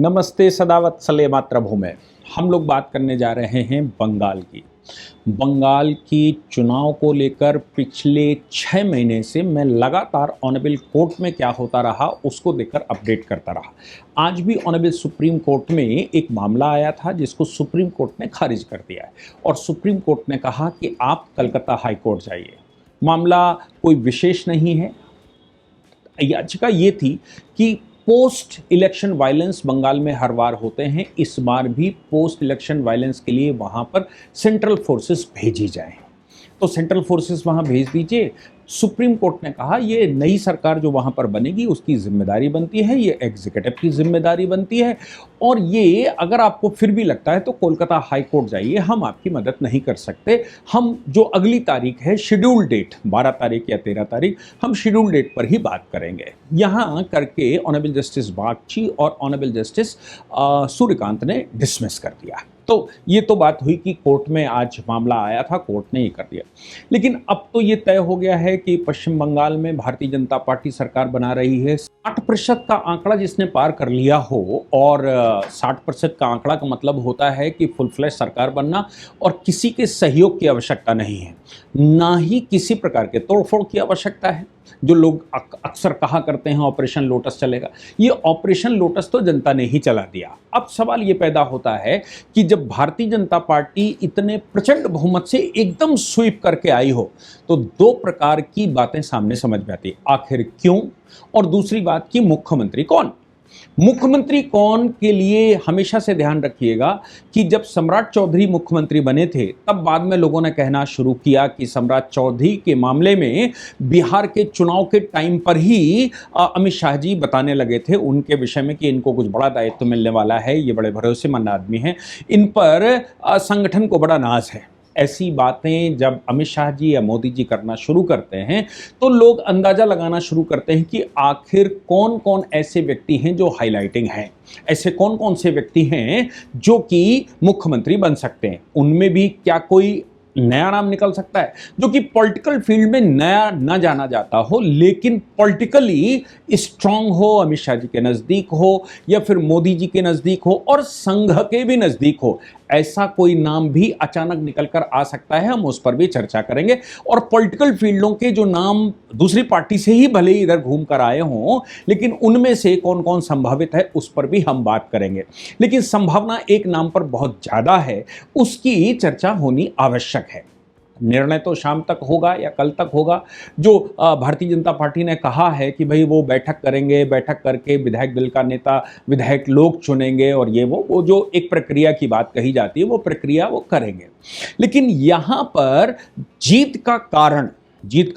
नमस्ते सदावत्सले मातृभूमि। हम लोग बात करने जा रहे हैं बंगाल की। बंगाल की चुनाव को लेकर पिछले 6 महीने से मैं लगातार ऑनरेबल कोर्ट में क्या होता रहा उसको देखकर अपडेट करता रहा। आज भी ऑनरेबल सुप्रीम कोर्ट में एक मामला आया था जिसको सुप्रीम कोर्ट ने खारिज कर दिया है और सुप्रीम कोर्ट ने कहा कि आप कलकत्ता हाई कोर्ट जाइए। मामला कोई विशेष नहीं है। याचिका ये थी कि पोस्ट इलेक्शन वायलेंस बंगाल में हर बार होते हैं, इस बार भी पोस्ट इलेक्शन वायलेंस के लिए वहां पर सेंट्रल फोर्सेस भेजी जाएं। तो सेंट्रल फोर्सेस वहां भेज दीजिए। सुप्रीम कोर्ट ने कहा ये नई सरकार जो वहां पर बनेगी उसकी जिम्मेदारी बनती है, ये एग्जीक्यूटिव की जिम्मेदारी बनती है और ये अगर आपको फिर भी लगता है तो कोलकाता हाई कोर्ट जाइए, हम आपकी मदद नहीं कर सकते। हम जो अगली तारीख है शेड्यूल डेट 12 तारीख या 13 तारीख, हम शेड्यूल डेट पर ही बात करेंगे। यहाँ करके ऑनरेबल जस्टिस बागची और ऑनरेबल जस्टिस सूर्यकांत ने डिसमिस कर दिया। तो ये तो बात हुई कि कोर्ट में आज मामला आया था, कोर्ट ने ये कर दिया। लेकिन अब तो ये तय हो गया है कि पश्चिम बंगाल में भारतीय जनता पार्टी सरकार बना रही है। 60% का आंकड़ा जिसने पार कर लिया हो, और 60% का आंकड़ा का मतलब होता है कि फुल फ्लैश सरकार बनना और किसी के सहयोग की आवश्यकता नहीं है, ना ही किसी प्रकार के तोड़फोड़ की आवश्यकता है। जो लोग अक्सर कहा करते हैं ऑपरेशन लोटस चलेगा, ये ऑपरेशन लोटस तो जनता ने ही चला दिया। अब सवाल ये पैदा होता है कि जब भारतीय जनता पार्टी इतने प्रचंड बहुमत से एकदम स्वीप करके आई हो तो दो प्रकार की बातें सामने समझ में आती, आखिर क्यों, और दूसरी बात कि मुख्यमंत्री कौन। मुख्यमंत्री कौन के लिए हमेशा से ध्यान रखिएगा कि जब सम्राट चौधरी मुख्यमंत्री बने थे तब बाद में लोगों ने कहना शुरू किया कि सम्राट चौधरी के मामले में बिहार के चुनाव के टाइम पर ही अमित शाह जी बताने लगे थे उनके विषय में कि इनको कुछ बड़ा दायित्व मिलने वाला है, ये बड़े भरोसेमंद आदमी हैं, इन पर संगठन को बड़ा नाज है। ऐसी बातें जब अमित शाह जी या मोदी जी करना शुरू करते हैं तो लोग अंदाजा लगाना शुरू करते हैं कि आखिर कौन कौन ऐसे व्यक्ति हैं जो हाईलाइटिंग हैं, ऐसे कौन कौन से व्यक्ति हैं जो कि मुख्यमंत्री बन सकते हैं। उनमें भी क्या कोई नया नाम निकल सकता है जो कि पॉलिटिकल फील्ड में नया ना जाना जाता हो लेकिन पॉलिटिकली स्ट्रांग हो, अमित शाह जी के नज़दीक हो या फिर मोदी जी के नज़दीक हो और संघ के भी नज़दीक हो। ऐसा कोई नाम भी अचानक निकल कर आ सकता है, हम उस पर भी चर्चा करेंगे। और पॉलिटिकल फील्डों के जो नाम दूसरी पार्टी से ही भले ही इधर घूम कर आए हों लेकिन उनमें से कौन कौन संभावित है उस पर भी हम बात करेंगे। लेकिन संभावना एक नाम पर बहुत ज़्यादा है, उसकी चर्चा होनी आवश्यक है। निर्णय तो शाम तक होगा या कल तक होगा। जो भारतीय जनता पार्टी ने कहा है कि भाई वो बैठक करेंगे, बैठक करके विधायक दल का नेता विधायक लोग चुनेंगे और ये वो जो एक प्रक्रिया की बात कही जाती है वो प्रक्रिया वो करेंगे। लेकिन यहाँ पर जीत का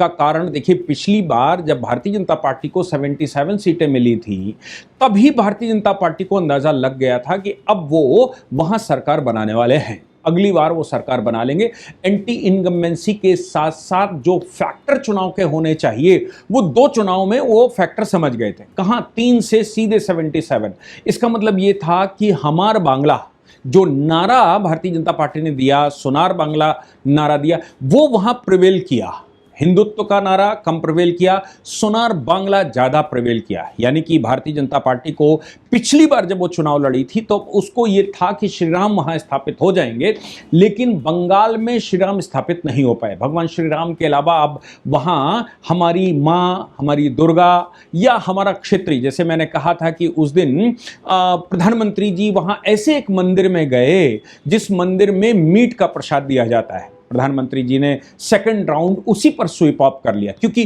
कारण देखिए, पिछली बार जब भारतीय जनता पार्टी को 77 सीटें मिली थी तभी भारतीय जनता पार्टी को अंदाजा लग गया था कि अब वो वहाँ सरकार बनाने वाले हैं, अगली बार वो सरकार बना लेंगे। एंटी इनकम्बेंसी के साथ साथ जो फैक्टर चुनाव के होने चाहिए वो दो चुनाव में वो फैक्टर समझ गए थे। कहाँ 3 से सीधे 77। इसका मतलब ये था कि हमार बांग्ला जो नारा भारतीय जनता पार्टी ने दिया, सोनार बांग्ला नारा दिया, वो वहां प्रिवेल किया। हिंदुत्व का नारा कम प्रिवेल किया, सोनार बांग्ला ज़्यादा प्रिवेल किया। यानी कि भारतीय जनता पार्टी को पिछली बार जब वो चुनाव लड़ी थी तो उसको ये था कि श्री राम वहाँ स्थापित हो जाएंगे, लेकिन बंगाल में श्री राम स्थापित नहीं हो पाए। भगवान श्री राम के अलावा अब वहाँ हमारी माँ, हमारी दुर्गा या हमारा क्षेत्रीय, जैसे मैंने कहा था कि उस दिन प्रधानमंत्री जी वहाँ ऐसे एक मंदिर में गए जिस मंदिर में मीट का प्रसाद दिया जाता है। प्रधानमंत्री जी ने सेकंड राउंड उसी पर स्वीप ऑफ कर लिया क्योंकि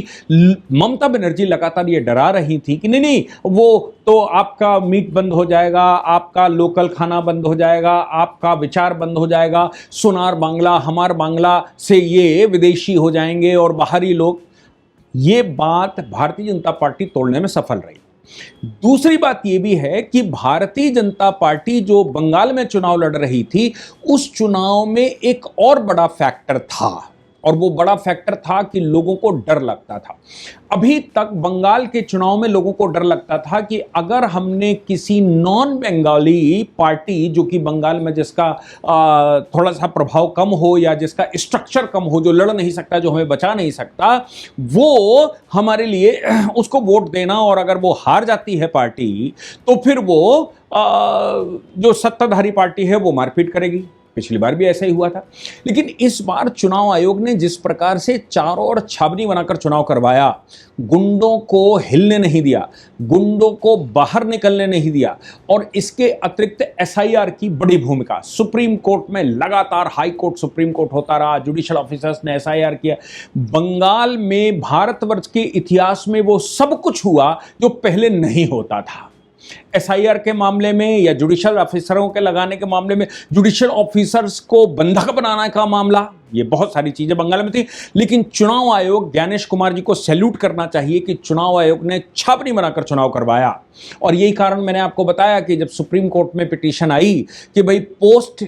ममता बनर्जी लगातार ये डरा रही थी कि नहीं वो तो आपका मीट बंद हो जाएगा, आपका लोकल खाना बंद हो जाएगा, आपका विचार बंद हो जाएगा, सोनार बांग्ला हमार बांग्ला से ये विदेशी हो जाएंगे और बाहरी लोग। ये बात भारतीय जनता पार्टी तोड़ने में सफल रही। दूसरी बात यह भी है कि भारतीय जनता पार्टी जो बंगाल में चुनाव लड़ रही थी उस चुनाव में एक और बड़ा फैक्टर था और वो बड़ा फैक्टर था कि लोगों को डर लगता था। अभी तक बंगाल के चुनाव में लोगों को डर लगता था कि अगर हमने किसी नॉन बंगाली पार्टी, जो कि बंगाल में जिसका थोड़ा सा प्रभाव कम हो या जिसका स्ट्रक्चर कम हो, जो लड़ नहीं सकता, जो हमें बचा नहीं सकता, वो हमारे लिए उसको वोट देना, और अगर वो हार जाती है पार्टी तो फिर वो जो सत्ताधारी पार्टी है वो मारपीट करेगी। पिछली बार भी ऐसा ही हुआ था। लेकिन इस बार चुनाव आयोग ने जिस प्रकार से चारों ओर छावनी बनाकर चुनाव करवाया, गुंडों को हिलने नहीं दिया, गुंडों को बाहर निकलने नहीं दिया, और इसके अतिरिक्त एसआईआर की बड़ी भूमिका। सुप्रीम कोर्ट में लगातार, हाई कोर्ट, सुप्रीम कोर्ट होता रहा, जुडिशियल ऑफिसर्स ने एसआईआर किया। बंगाल में भारतवर्ष के इतिहास में वो सब कुछ हुआ जो पहले नहीं होता था। एसआईआर के मामले में या जुडिशियल ऑफिसरों के लगाने के मामले में, जुडिशियल ऑफिसर्स को बंधक बनाने का मामला, ये बहुत सारी चीजें बंगाल में थी। लेकिन चुनाव आयोग, ज्ञानेश कुमार जी को सैल्यूट करना चाहिए कि चुनाव आयोग ने छावनी बनाकर चुनाव करवाया। और यही कारण मैंने आपको बताया कि जब सुप्रीम कोर्ट में पिटीशन आई कि भाई पोस्ट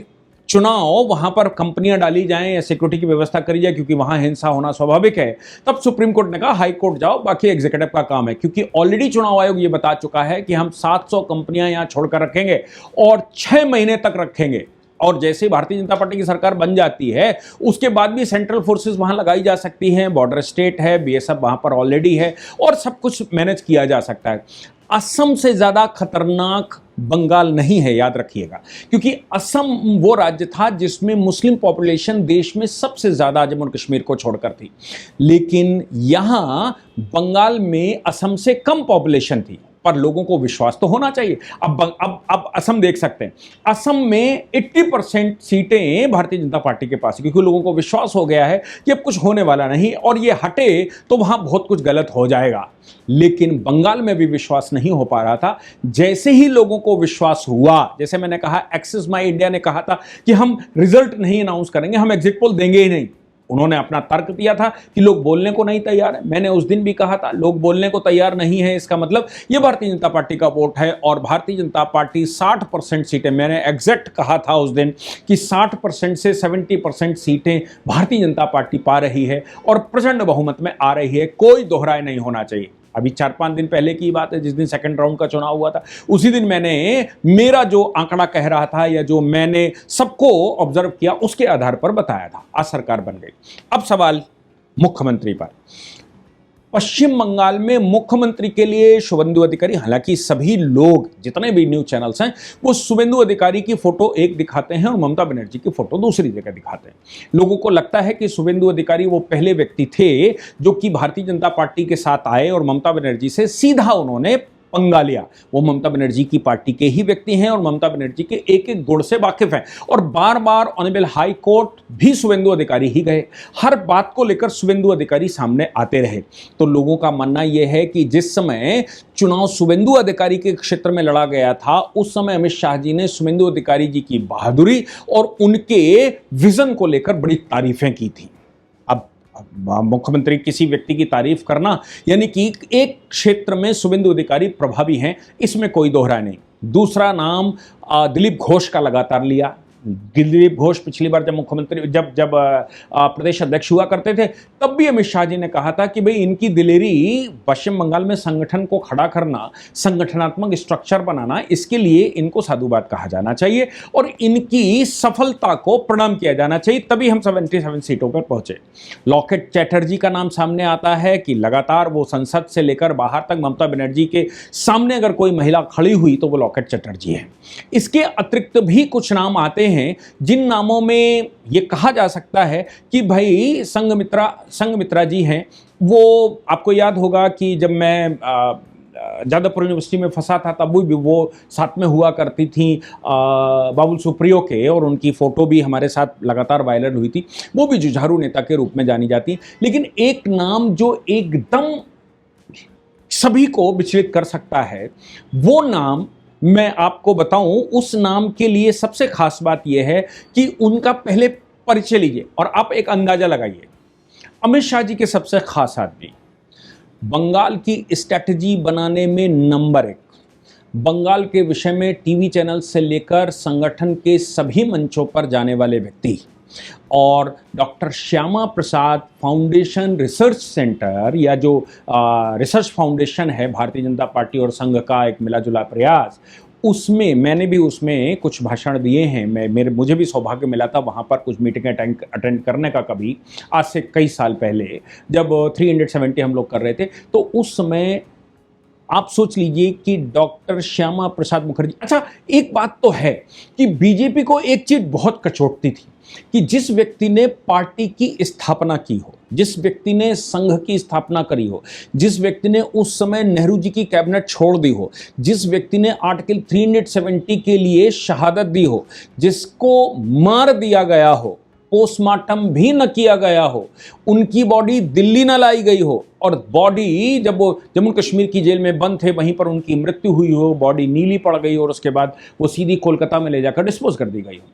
चुनाव वहां पर कंपनियां डाली जाएं या सिक्योरिटी की व्यवस्था करी जाए, क्योंकि वहां हिंसा होना स्वाभाविक है, तब सुप्रीम कोर्ट ने कहा हाई कोर्ट जाओ, बाकी एग्जीक्यूटिव का काम है। क्योंकि ऑलरेडी चुनाव आयोग ये बता चुका है कि हम 700 कंपनियां यहां छोड़कर रखेंगे और 6 महीने तक रखेंगे। और जैसे भारतीय जनता पार्टी की सरकार बन जाती है उसके बाद भी सेंट्रल फोर्सेस वहां लगाई जा सकती हैं, बॉर्डर स्टेट है, बीएसएफ वहां पर ऑलरेडी है, और सब कुछ मैनेज किया जा सकता है। असम से ज्यादा खतरनाक बंगाल नहीं है, याद रखिएगा, क्योंकि असम वो राज्य था जिसमें मुस्लिम पॉपुलेशन देश में सबसे ज्यादा जम्मू और कश्मीर को छोड़कर थी। लेकिन यहां बंगाल में असम से कम पॉपुलेशन थी, पर लोगों को विश्वास तो होना चाहिए। अब असम देख सकते हैं, असम में 80% सीटें भारतीय जनता पार्टी के पास है, क्योंकि लोगों को विश्वास हो गया है कि अब कुछ होने वाला नहीं, और ये हटे तो वहां बहुत कुछ गलत हो जाएगा। लेकिन बंगाल में भी विश्वास नहीं हो पा रहा था। जैसे ही लोगों को विश्वास हुआ, जैसे मैंने कहा, एक्सिस माई इंडिया ने कहा था कि हम रिजल्ट नहीं अनाउंस करेंगे, हम एग्जिट पोल देंगे ही नहीं। उन्होंने अपना तर्क दिया था कि लोग बोलने को नहीं तैयार है। मैंने उस दिन भी कहा था, लोग बोलने को तैयार नहीं है, इसका मतलब ये भारतीय जनता पार्टी का वोट है, और भारतीय जनता पार्टी 60% सीटें, मैंने एग्जैक्ट कहा था उस दिन कि 60% से 70% सीटें भारतीय जनता पार्टी पा रही है और प्रचंड बहुमत में आ रही है, कोई दोहराए नहीं होना चाहिए। अभी 4-5 दिन पहले की बात है, जिस दिन सेकंड राउंड का चुनाव हुआ था, उसी दिन मैंने मेरा जो आंकड़ा कह रहा था या जो मैंने सबको ऑब्जर्व किया उसके आधार पर बताया था। आज सरकार बन गई। अब सवाल मुख्यमंत्री पर। पश्चिम बंगाल में मुख्यमंत्री के लिए शुभेंदु अधिकारी, हालांकि सभी लोग, जितने भी न्यूज चैनल्स हैं, वो शुभेंदु अधिकारी की फोटो एक दिखाते हैं और ममता बनर्जी की फोटो दूसरी जगह दिखाते हैं। लोगों को लगता है कि शुभेंदु अधिकारी वो पहले व्यक्ति थे जो कि भारतीय जनता पार्टी के साथ आए और ममता बनर्जी से सीधा उन्होंने पंगा लिया। वो ममता बनर्जी की पार्टी के ही व्यक्ति हैं और ममता बनर्जी के एक एक गुण से वाकिफ हैं, और बार बार ऑनरेबल हाई कोर्ट भी शुभेंदु अधिकारी ही गए, हर बात को लेकर शुभेंदु अधिकारी सामने आते रहे। तो लोगों का मानना यह है कि जिस समय चुनाव शुभेंदु अधिकारी के क्षेत्र में लड़ा गया था, उस समय अमित शाह जी ने शुभेंदु अधिकारी जी की बहादुरी और उनके विजन को लेकर बड़ी तारीफें की थी। मुख्यमंत्री किसी व्यक्ति की तारीफ करना यानी कि एक क्षेत्र में शुभेंदु अधिकारी प्रभावी हैं, इसमें कोई दोहरा नहीं। दूसरा नाम दिलीप घोष का लगातार लिया। दिलीप घोष पिछली बार जब मुख्यमंत्री जब प्रदेश अध्यक्ष हुआ करते थे, तब भी अमित शाह जी ने कहा था कि भाई इनकी दिलेरी, पश्चिम बंगाल में संगठन को खड़ा करना, संगठनात्मक स्ट्रक्चर बनाना, इसके लिए इनको साधुवाद कहा जाना चाहिए और इनकी सफलता को प्रणाम किया जाना चाहिए, तभी हम 77 सीटों पर पहुंचे। लॉकेट चैटर्जी का नाम सामने आता है कि लगातार वो संसद से लेकर बाहर तक ममता बनर्जी के सामने अगर कोई महिला खड़ी हुई तो वो लॉकेट चैटर्जी है। इसके अतिरिक्त भी कुछ नाम आते हैं जिन नामों में ये कहा जा सकता है कि भाई संघमित्रा जी हैं। वो आपको याद होगा कि जब मैं जादवपुर यूनिवर्सिटी में फंसा था तब भी वो साथ में हुआ करती थी बाबुल सुप्रियो के, और उनकी फोटो भी हमारे साथ लगातार वायरल हुई थी। वो भी जुझारू नेता के रूप में जानी जाती। लेकिन एक नाम जो एकदम सभी को विचलित कर सकता है, वो नाम मैं आपको बताऊं, उस नाम के लिए सबसे खास बात यह है कि उनका पहले परिचय लीजिए और आप एक अंदाजा लगाइए। अमित शाह जी के सबसे खास आदमी, बंगाल की स्ट्रैटेजी बनाने में नंबर 1, बंगाल के विषय में टीवी चैनल से लेकर संगठन के सभी मंचों पर जाने वाले व्यक्ति, और doctor Shyama Prasad foundation research centre या जो रिसर्च फाउंडेशन है भारतीय जनता पार्टी और संघ का एक मिला जुला प्रयास, उसमें मैंने भी उसमें कुछ भाषण दिए हैं। मुझे भी सौभाग्य मिला था वहाँ पर कुछ मीटिंग अटेंड करने का, कभी आज से कई साल पहले जब 370 हम लोग कर रहे थे। तो उस समय आप सोच लीजिए कि डॉक्टर श्यामा प्रसाद मुखर्जी, अच्छा एक बात तो है कि बीजेपी को एक चीज बहुत कचोटती थी कि जिस व्यक्ति ने पार्टी की स्थापना की हो, जिस व्यक्ति ने संघ की स्थापना करी हो, जिस व्यक्ति ने उस समय नेहरू जी की कैबिनेट छोड़ दी हो, जिस व्यक्ति ने आर्टिकल 370 के लिए शहादत दी हो, जिसको मार दिया गया हो, पोस्टमार्टम भी न किया गया हो, उनकी बॉडी दिल्ली न लाई गई हो और बॉडी जब वो जम्मू कश्मीर की जेल में बंद थे वहीं पर उनकी मृत्यु हुई हो, बॉडी नीली पड़ गई और उसके बाद वो सीधी कोलकाता में ले जाकर डिस्पोज कर दी गई हो।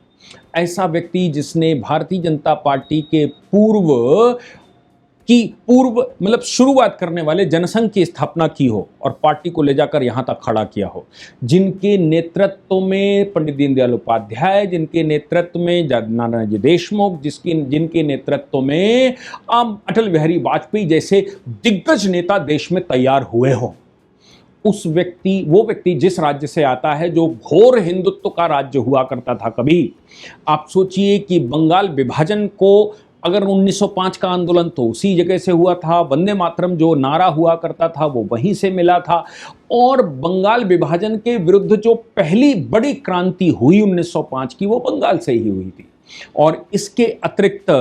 ऐसा व्यक्ति जिसने भारतीय जनता पार्टी के पूर्व मतलब शुरुआत करने वाले जनसंघ की स्थापना की हो और पार्टी को ले जाकर यहाँ तक खड़ा किया हो, जिनके नेतृत्व में पंडित दीनदयाल उपाध्याय, जिनके नेतृत्व में नानाजी देशमुख, जिनके नेतृत्व में अटल बिहारी वाजपेयी जैसे दिग्गज नेता देश में तैयार हुए हों, वो व्यक्ति जिस राज्य से आता है जो घोर हिंदुत्व का राज्य हुआ करता था कभी, आप सोचिए कि बंगाल विभाजन को, अगर 1905 का आंदोलन तो उसी जगह से हुआ था, वंदे मातरम जो नारा हुआ करता था वो वहीं से मिला था, और बंगाल विभाजन के विरुद्ध जो पहली बड़ी क्रांति हुई 1905 की वो बंगाल से ही हुई थी। और इसके अतिरिक्त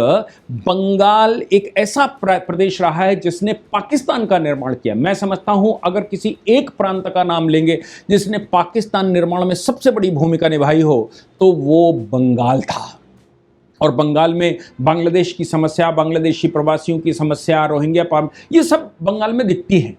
बंगाल एक ऐसा प्रदेश रहा है जिसने पाकिस्तान का निर्माण किया। मैं समझता हूं अगर किसी एक प्रांत का नाम लेंगे जिसने पाकिस्तान निर्माण में सबसे बड़ी भूमिका निभाई हो तो वो बंगाल था। और बंगाल में बांग्लादेश की समस्या, बांग्लादेशी प्रवासियों की समस्या, रोहिंग्या, ये सब बंगाल में दिखती है।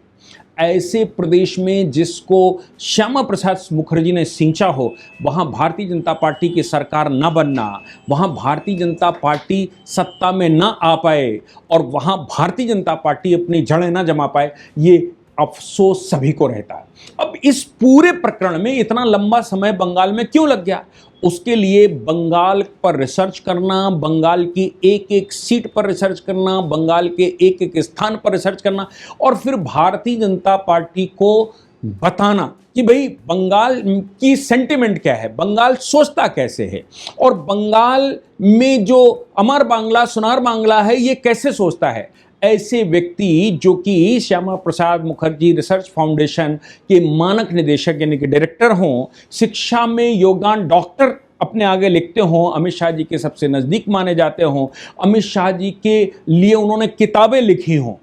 ऐसे प्रदेश में जिसको श्यामा प्रसाद मुखर्जी ने सींचा हो, वहाँ भारतीय जनता पार्टी की सरकार न बनना, वहाँ भारतीय जनता पार्टी सत्ता में न आ पाए और वहाँ भारतीय जनता पार्टी अपनी जड़ें न जमा पाए, ये अफसोस सभी को रहता है। अब इस पूरे प्रकरण में इतना लंबा समय बंगाल में क्यों लग गया? उसके लिए बंगाल पर रिसर्च करना, बंगाल की एक एक सीट पर रिसर्च करना, बंगाल के एक एक स्थान पर रिसर्च करना और फिर भारतीय जनता पार्टी को बताना कि भाई बंगाल की सेंटिमेंट क्या है, बंगाल सोचता कैसे है और बंगाल में जो अमर बांग्ला सुनार बांग्ला है ये कैसे सोचता है। ऐसे व्यक्ति जो कि श्यामा प्रसाद मुखर्जी रिसर्च फाउंडेशन के मानक निदेशक यानी कि डायरेक्टर हों, शिक्षा में योगदान डॉक्टर अपने आगे लिखते हों, अमित शाह जी के सबसे नज़दीक माने जाते हों, अमित शाह जी के लिए उन्होंने किताबें लिखी हों,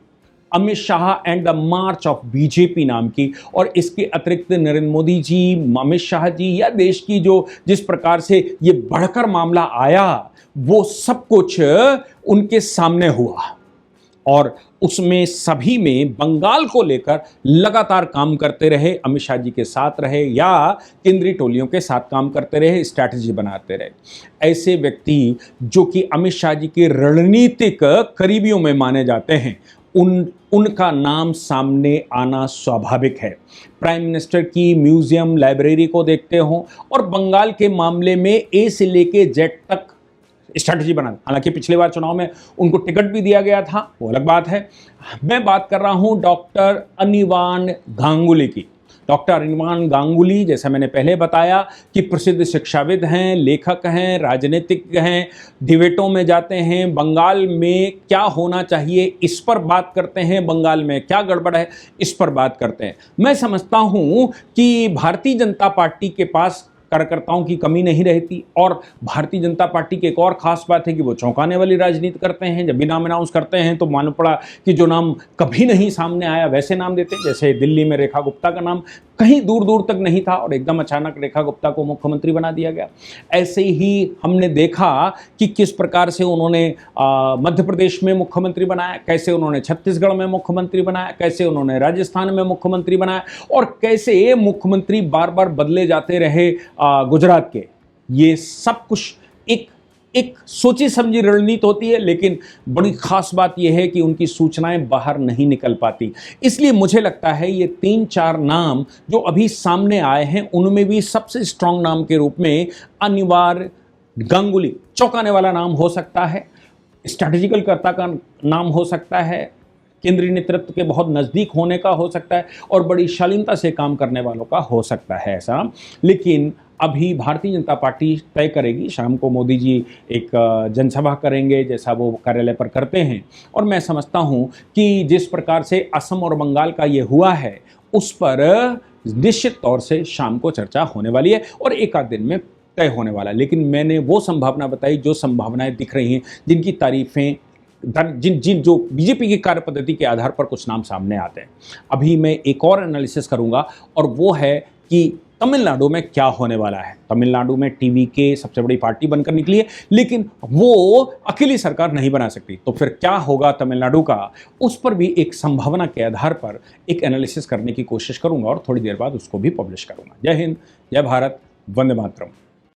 Amit Shah and the March of BJP नाम की, और इसके अतिरिक्त नरेंद्र मोदी जी, अमित शाह जी या देश की जिस प्रकार से ये बढ़कर मामला आया वो सब कुछ उनके सामने हुआ और उसमें सभी में बंगाल को लेकर लगातार काम करते रहे, अमित शाह जी के साथ रहे या केंद्रीय टोलियों के साथ काम करते रहे, स्ट्रैटेजी बनाते रहे। ऐसे व्यक्ति जो कि अमित शाह जी के रणनीतिक करीबियों में माने जाते हैं, उनका नाम सामने आना स्वाभाविक है। प्राइम मिनिस्टर की म्यूजियम लाइब्रेरी को देखते हों और बंगाल के मामले में ए से लेके जेड तक स्ट्रैटेजी बना, हालांकि पिछले बार चुनाव में उनको टिकट भी दिया गया था, वो अलग बात है। मैं बात कर रहा हूं डॉक्टर अनिवान गांगुली की। डॉक्टर अनिवान गांगुली, जैसा मैंने पहले बताया कि प्रसिद्ध शिक्षाविद हैं, लेखक हैं, राजनीतिज्ञ हैं, डिबेटों में जाते हैं, बंगाल में क्या होना चाहिए इस पर बात करते हैं, बंगाल में क्या गड़बड़ है इस पर बात करते हैं। मैं समझता हूं कि भारतीय जनता पार्टी के पास कार्यकर्ताओं की कमी नहीं रहती और भारतीय जनता पार्टी की एक और खास बात है कि वो चौंकाने वाली राजनीति करते हैं। जब भी नाम अनाउंस करते हैं तो मालूम पड़ा कि जो नाम कभी नहीं सामने आया वैसे नाम देते, जैसे दिल्ली में रेखा गुप्ता का नाम कहीं दूर दूर तक नहीं था और एकदम अचानक रेखा गुप्ता को मुख्यमंत्री बना दिया गया। ऐसे ही हमने देखा कि किस प्रकार से उन्होंने मध्य प्रदेश में मुख्यमंत्री बनाया, कैसे उन्होंने छत्तीसगढ़ में मुख्यमंत्री बनाया, कैसे उन्होंने राजस्थान में मुख्यमंत्री बनाया और कैसे मुख्यमंत्री बार बार बदले जाते रहे गुजरात के। ये सब कुछ एक सोची समझी रणनीति होती है, लेकिन बड़ी खास बात यह है कि उनकी सूचनाएं बाहर नहीं निकल पाती। इसलिए मुझे लगता है ये 3-4 नाम जो अभी सामने आए हैं उनमें भी सबसे स्ट्रांग नाम के रूप में अनिवान गांगुली चौंकाने वाला नाम हो सकता है, स्ट्रैटेजिकल कर्ता का नाम हो सकता है, केंद्रीय नेतृत्व के बहुत नज़दीक होने का हो सकता है और बड़ी शालीनता से काम करने वालों का हो सकता है ऐसा। लेकिन अभी भारतीय जनता पार्टी तय करेगी। शाम को मोदी जी एक जनसभा करेंगे जैसा वो कार्यालय पर करते हैं, और मैं समझता हूँ कि जिस प्रकार से असम और बंगाल का ये हुआ है उस पर निश्चित तौर से शाम को चर्चा होने वाली है और एक आध दिन में तय होने वाला है। लेकिन मैंने वो संभावना बताई जो संभावनाएं दिख रही हैं, जिनकी तारीफें जिन जिन जो बीजेपी की कार्य पद्धति के आधार पर कुछ नाम सामने आते हैं। अभी मैं एक और एनालिसिस करूंगा और वो है कि तमिलनाडु में क्या होने वाला है। तमिलनाडु में टीवीके सबसे बड़ी पार्टी बनकर निकली है, लेकिन वो अकेली सरकार नहीं बना सकती। तो फिर क्या होगा तमिलनाडु का, उस पर भी एक संभावना के आधार पर एक एनालिसिस करने की कोशिश करूंगा और थोड़ी देर बाद उसको भी पब्लिश करूंगा। जय हिंद, जय भारत, वंदे मातरम।